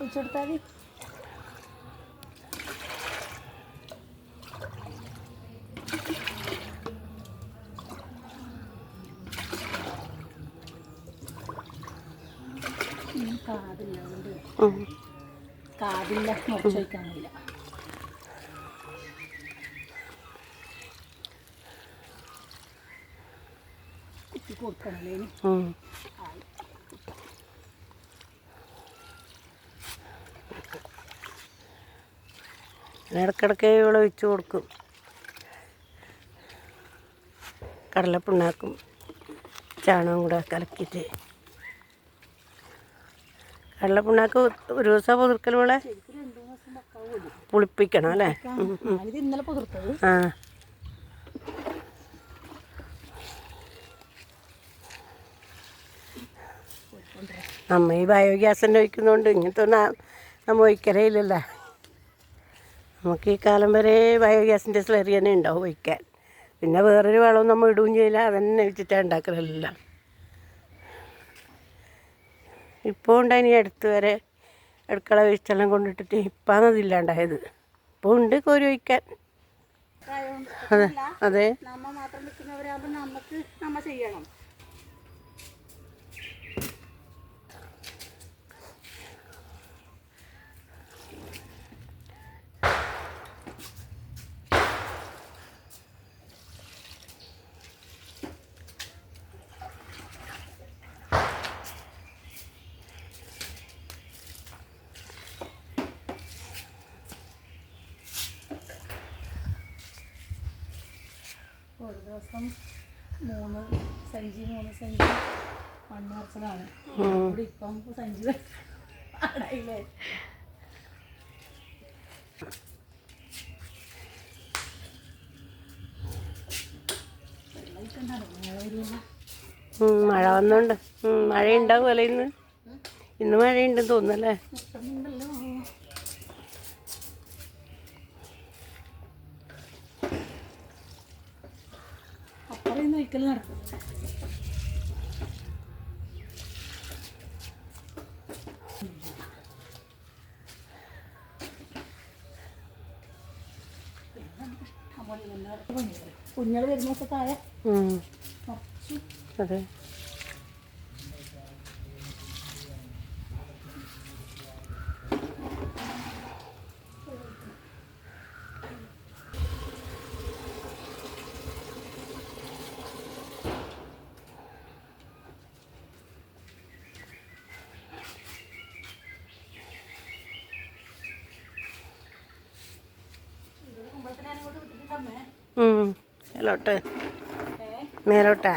ഒഴിച്ചെടുത്താൽ മതി. കാതില്ല അതുകൊണ്ട് കാതില്ല മുറിച്ച് വയ്ക്കാനില്ല. കുത്തി കൊടുക്കണല്ലേ ഇടയ്ക്കിടയ്ക്ക് ഇവിടെ ഒഴിച്ച് കൊടുക്കും. കടലപ്പിണ്ണാക്കും ചാണകം കൂടെ കലക്കിയിട്ട്. കടലപ്പിണ്ണാക്ക് ഒരു ദിവസം പുതിർക്കൽ പോലെ പുളിപ്പിക്കണം അല്ലേ? ഇന്നലെ പുതിർത്തത്. ആ നമ്മ ഈ ബയോഗ്യാസിൻ്റെ ഒഴിക്കുന്നതുകൊണ്ട് ഇങ്ങനത്തെ ഒന്നും നമ്മൾ ഒഴിക്കലേ ഇല്ലല്ലോ. നമുക്ക് ഈ കാലം വരെ ബയോഗ്യാസിൻ്റെ സ്ലറി തന്നെ ഉണ്ടാവും ഒഴിക്കാൻ. പിന്നെ വേറൊരു വളവും നമ്മൾ ഇടുകയും ചെയ്യില്ല, അതന്നെ വെച്ചിട്ടാണ് ഉണ്ടാക്കലെല്ലാം. ഇപ്പോൾ ഉണ്ടായിനി അടുത്ത് വരെ അടുക്കള വേസ്റ്റെല്ലാം കൊണ്ടിട്ടിട്ട് ഇപ്പം അതില്ലാണ്ടായത്. ഇപ്പോൾ ഉണ്ട് കോരി ഒഴിക്കാൻ. അതെ അതെ നമ്മ മാത്രം നിൽക്കുന്നവരാകുമ്പോൾ നമുക്ക് നമ്മ ചെയ്യണം. ഒരു ദിവസം 3 സഞ്ചി മണ്ണ് നിറച്ചതാണ്. ഇവിടെ ഇപ്പം സഞ്ചി അടയില്ലേ. മഴ വന്നോണ്ട് മഴ ഉണ്ടാവുമല്ലോ ഇന്ന് മഴയുണ്ടെന്ന് തോന്നുന്നല്ലേ. അപ്പറയൊന്നും ഒരിക്കൽ നടക്കും. കുഞ്ഞുങ്ങൾ വരുന്ന ദിവസത്തായ അതെ മേലോട്ട് മേലോട്ടാ